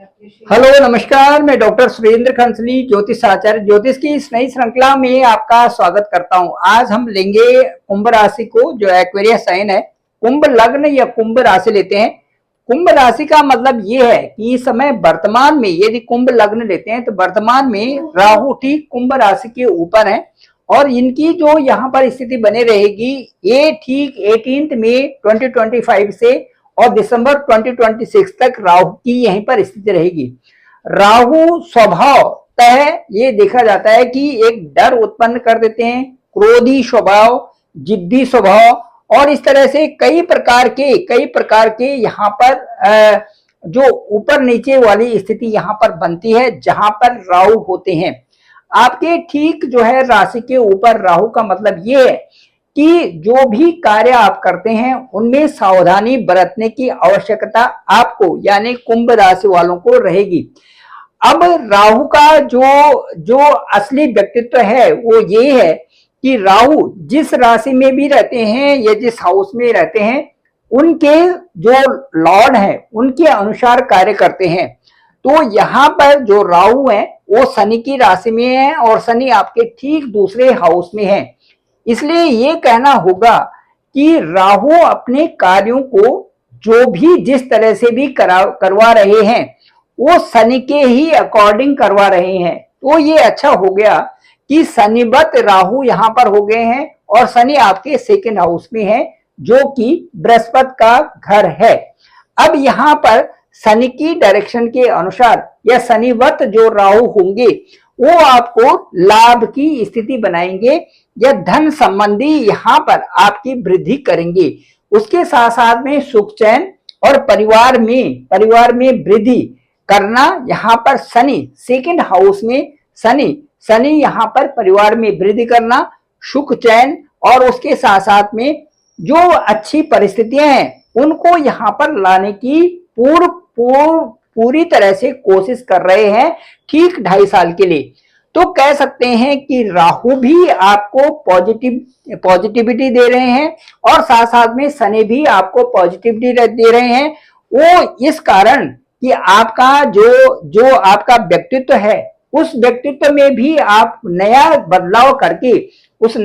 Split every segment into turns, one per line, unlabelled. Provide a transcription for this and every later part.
Hello नमस्कार, मैं doctor Surendra खंसली ज्योतिष आचार्य ज्योतिष की इस नई श्रृंखला में आपका स्वागत करता हूं। आज हम लेंगे कुंभ राशि को, जो एक्वेरियस साइन है। कुंभ लग्न या कुंभ राशि लेते हैं। कुंभ राशि का मतलब ये है कि इस समय वर्तमान में यदि कुंभ लग्न लेते हैं तो वर्तमान में राहु ठीक कुंभ राशि के ऊपर है और इनकी जो यहाँ पर स्थिति बनी रहेगी ये ठीक 18 मई 2025 से और दिसंबर 2026 तक राहु की यहीं पर स्थिति रहेगी। राहु स्वभावतः ये देखा जाता है कि एक डर उत्पन्न कर देते हैं, क्रोधी स्वभाव, जिद्दी स्वभाव और इस तरह से कई प्रकार के यहाँ पर जो ऊपर नीचे वाली स्थिति यहाँ पर बनती है जहां पर राहु होते हैं। आपके ठीक जो है राशि के ऊपर राहु का मतलब ये है कि जो भी कार्य आप करते हैं उनमें सावधानी बरतने की आवश्यकता आपको यानी कुंभ राशि वालों को रहेगी। अब राहु का जो असली व्यक्तित्व है वो ये है कि राहु जिस राशि में भी रहते हैं या जिस हाउस में रहते हैं उनके जो लॉर्ड हैं उनके अनुसार कार्य करते हैं। तो यहाँ पर जो राहु है वो शनि की राशि में है और शनि आपके ठीक दूसरे हाउस में है। इसलिए ये कहना होगा कि राहु अपने कार्यों को जो भी जिस तरह से भी करवा रहे हैं वो शनि के ही अकॉर्डिंग करवा रहे हैं। तो ये अच्छा हो गया कि शनिवत राहु यहाँ पर हो गए हैं और शनि आपके सेकंड हाउस में है जो कि बृहस्पति का घर है। अब यहाँ पर शनि की डायरेक्शन के अनुसार या शनिवत जो राहु होंगे वो आपको लाभ की स्थिति बनाएंगे या धन संबंधी यहाँ पर आपकी वृद्धि करेंगे। उसके साथ साथ में सुख चैन और परिवार में वृद्धि करना। यहाँ पर शनि सेकंड हाउस में शनि यहाँ पर परिवार में वृद्धि करना, सुख चैन और उसके साथ साथ में जो अच्छी परिस्थितियां हैं उनको यहाँ पर लाने की पूरी तरह से कोशिश कर रहे हैं ठीक 2.5 साल के लिए। तो कह सकते हैं कि राहु भी आपको पॉजिटिविटी दे रहे हैं और साथ साथ में शनि भी आपको पॉजिटिविटी दे रहे हैं। वो इस कारण कि आपका जो आपका व्यक्तित्व है उस व्यक्तित्व में भी आप नया बदलाव करके कुछ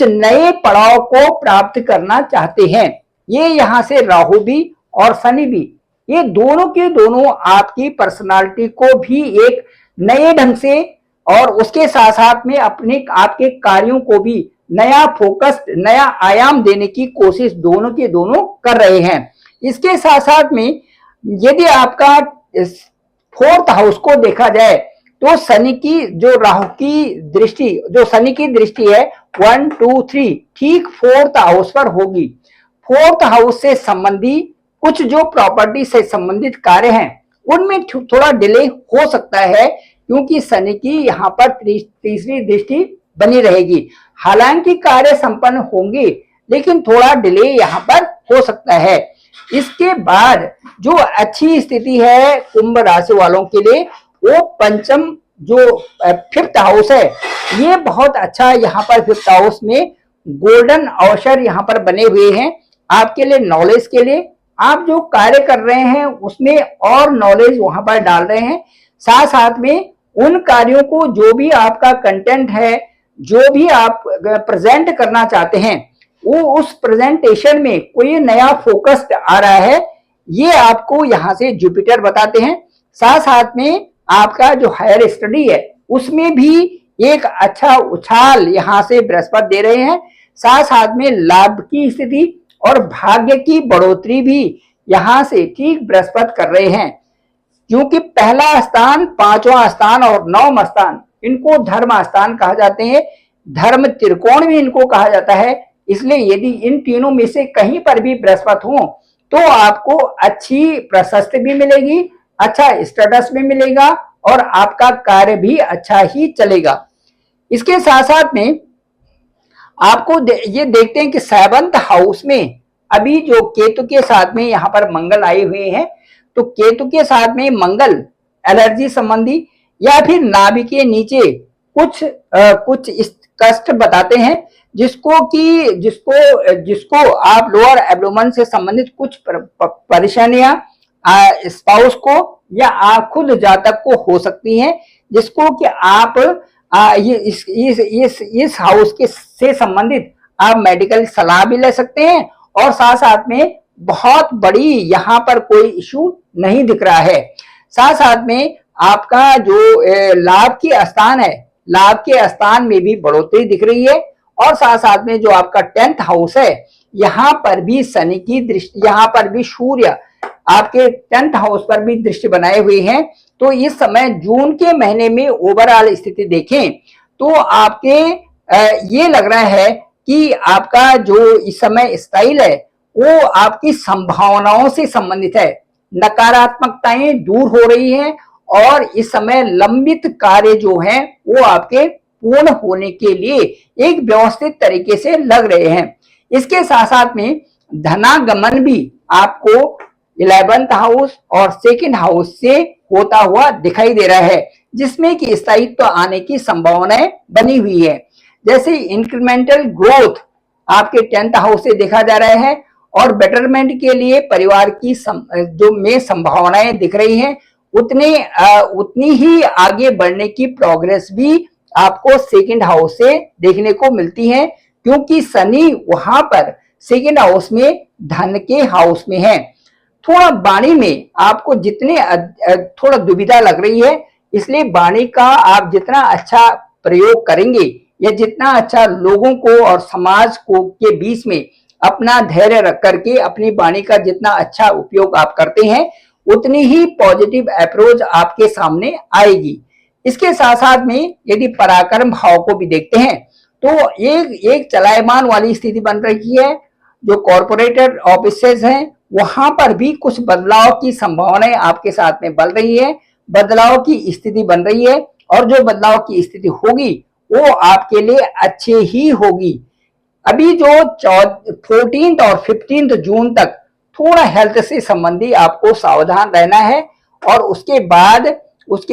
नए पड़ाव को प्राप्त करना चाहते हैं। ये यहाँ से राहु भी और शनि भी ये दोनों के दोनों आपकी पर्सनालिटी को भी एक नए ढंग से और उसके साथ साथ में आपके कार्यों को भी नया फोकस नया आयाम देने की कोशिश दोनों के दोनों कर रहे हैं। इसके साथ साथ में यदि आपका 4th हाउस को देखा जाए तो शनि की जो राहु की दृष्टि जो शनि की दृष्टि है 1 2 3 ठीक 4th हाउस पर होगी। 4th हाउस से संबंधी कुछ जो प्रॉपर्टी से संबंधित कार्य हैं उनमें थोड़ा डिले हो सकता है क्योंकि शनि की यहाँ पर तीसरी दृष्टि बनी रहेगी। हालांकि कार्य संपन्न होंगे लेकिन थोड़ा डिले यहाँ पर हो सकता है। इसके बाद जो अच्छी स्थिति है कुंभ राशि वालों के लिए वो पंचम जो 5th हाउस है ये बहुत अच्छा। यहाँ पर 5th हाउस में गोल्डन अवसर यहाँ पर बने हुए हैं आपके लिए, नॉलेज के लिए। आप जो कार्य कर रहे हैं उसमें और नॉलेज वहां पर डाल रहे हैं। साथ साथ में उन कार्यों को जो भी आपका कंटेंट है जो भी आप प्रेजेंट करना चाहते हैं वो उस प्रेजेंटेशन में कोई नया फोकस आ रहा है ये आपको यहाँ से जुपिटर बताते हैं। साथ साथ में आपका जो हायर स्टडी है उसमें भी एक अच्छा उछाल यहाँ से बृहस्पति दे रहे हैं। साथ साथ में लाभ की स्थिति और भाग्य की बढ़ोतरी भी यहां से ठीक बृहस्पति कर रहे हैं क्योंकि पहला स्थान, 5वां स्थान और 9वां स्थान इनको धर्म स्थान कहा जाते हैं, धर्म त्रिकोण भी इनको कहा जाता है। इसलिए यदि इन तीनों में से कहीं पर भी बृहस्पति हो तो आपको अच्छी प्रशस्ति भी मिलेगी, अच्छा स्टेटस भी मिलेगा और आपका कार्य भी अच्छा ही चलेगा। इसके साथ साथ में आपको ये देखते हैं कि 7th हाउस में अभी जो केतु के साथ में यहाँ पर मंगल आए हुए हैं तो केतु के साथ में मंगल एलर्जी संबंधी या फिर नाभि के नीचे कुछ कष्ट बताते हैं जिसको आप लोअर एब्डोमेन से संबंधित कुछ परेशानियां स्पाउस को या आप खुद जातक को हो सकती हैं, जिसको कि आप ये इस हाउस के से संबंधित आप मेडिकल सलाह भी ले सकते हैं। और साथ साथ में बहुत बड़ी यहाँ पर कोई इशू नहीं दिख रहा है। साथ साथ में आपका जो लाभ की स्थान है, लाभ के स्थान में भी बढ़ोतरी दिख रही है। और साथ साथ में जो आपका 10th हाउस है, यहाँ पर भी शनि की दृष्टि, यहाँ पर भी सूर्य आपके 10th हाउस पर भी दृष्टि बनाए हुए हैं। तो इस समय जून के महीने में ओवरऑल स्थिति देखें तो आपके ये लग रहा है कि आपका जो इस समय स्टाइल है वो आपकी संभावनाओं से संबंधित है। नकारात्मकताएं दूर हो रही हैं और इस समय लंबित कार्य जो हैं वो आपके पूर्ण होने के लिए एक व्यवस्थित तरीके से लग रहे हैं। इसके साथ साथ में धनागमन भी आपको 11th हाउस और 2nd हाउस से होता हुआ दिखाई दे रहा है, जिसमें कि स्थायित्व आने की संभावनाएं बनी हुई है। जैसे इंक्रीमेंटल ग्रोथ आपके 10th हाउस से देखा जा रहा है और बेटरमेंट के लिए परिवार की जो में संभावनाएं दिख रही हैं, उतनी ही आगे बढ़ने की प्रोग्रेस भी आपको 2nd हाउस से देखने को मिलती है, क्योंकि शनि वहां पर 2nd हाउस में धन के हाउस में है। थोड़ा वाणी में आपको जितने थोड़ा दुविधा लग रही है, इसलिए वाणी का आप जितना अच्छा प्रयोग करेंगे या जितना अच्छा लोगों को और समाज को के बीच में अपना धैर्य रख करके अपनी वाणी का जितना अच्छा उपयोग आप करते हैं, उतनी ही पॉजिटिव अप्रोच आपके सामने आएगी। इसके साथ साथ में यदि पराक्रम भाव को भी देखते हैं तो एक चलायमान वाली स्थिति बन रही है। जो कॉर्पोरेटेड ऑफिसेज हैं वहां पर भी कुछ बदलाव की संभावनाएं आपके साथ में बन रही है, बदलाव की स्थिति बन रही है। और जो बदलाव की स्थिति होगी वो आपके लिए अच्छे ही होगी। अभी जो 14 और 15 जून तक थोड़ा हेल्थ से संबंधी आपको सावधान रहना है। और उसके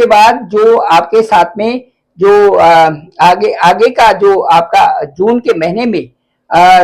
बाद जो आपके साथ में जो आगे का जो आपका जून के महीने में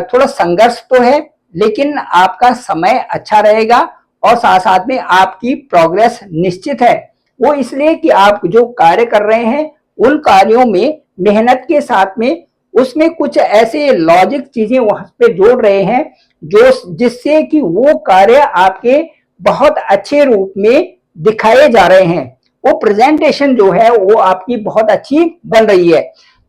थोड़ा संघर्ष तो है, लेकिन आपका समय अच्छा रहेगा और साथ साथ में आपकी प्रोग्रेस निश्चित है। वो इसलिए कि आप जो कार्य कर रहे हैं उन कार्यों में मेहनत के साथ में उसमें कुछ ऐसे लॉजिक चीजें वहां पे जोड़ रहे हैं जो जिससे कि वो कार्य आपके बहुत अच्छे रूप में दिखाए जा रहे हैं। वो प्रेजेंटेशन जो है वो आपकी बहुत अच्छी बन रही है।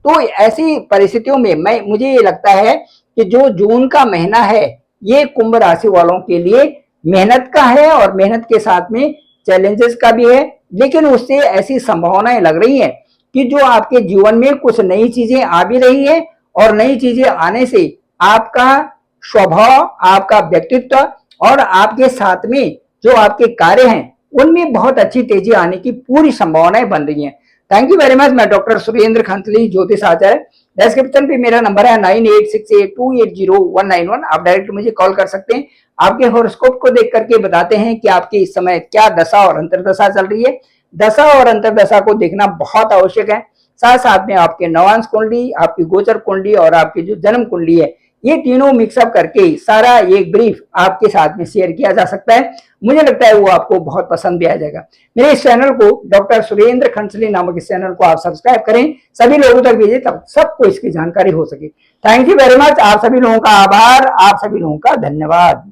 तो ऐसी परिस्थितियों में मुझे ये लगता है कि जो जून का महीना है ये कुंभ राशि वालों के लिए मेहनत का है और मेहनत के साथ में चैलेंजेस का भी है। लेकिन उससे ऐसी संभावनाएं लग रही हैं कि जो आपके जीवन में कुछ नई चीजें आ भी रही है और नई चीजें आने से आपका स्वभाव, आपका व्यक्तित्व और आपके साथ में जो आपके कार्य हैं उनमें बहुत अच्छी तेजी आने की पूरी संभावनाएं बन रही हैं। Thank you very much. मैं डॉक्टर सुरेंद्र खंसली, ज्योतिष आचार्य। डिस्क्रिप्शन पे मेरा नंबर है 9868280191। आप डायरेक्ट मुझे कॉल कर सकते हैं। आपके हॉरोस्कोप को देख करके बताते हैं कि आपके इस समय क्या दशा और अंतर्दशा चल रही है। दशा और अंतर्दशा को देखना बहुत आवश्यक है। साथ साथ में आपके नवांश कुंडली, आपकी गोचर कुंडली और आपकी जो जन्म कुंडली है, ये तीनों मिक्सअप करके सारा एक ब्रीफ आपके साथ में शेयर किया जा सकता है। मुझे लगता है वो आपको बहुत पसंद भी आ जाएगा। मेरे इस चैनल को, डॉक्टर सुरेंद्र खंसली नामक इस चैनल को आप सब्सक्राइब करें, सभी लोगों तक भेजें तब सबको इसकी जानकारी हो सके। Thank you very much. आप सभी लोगों का आभार, आप सभी लोगों का धन्यवाद।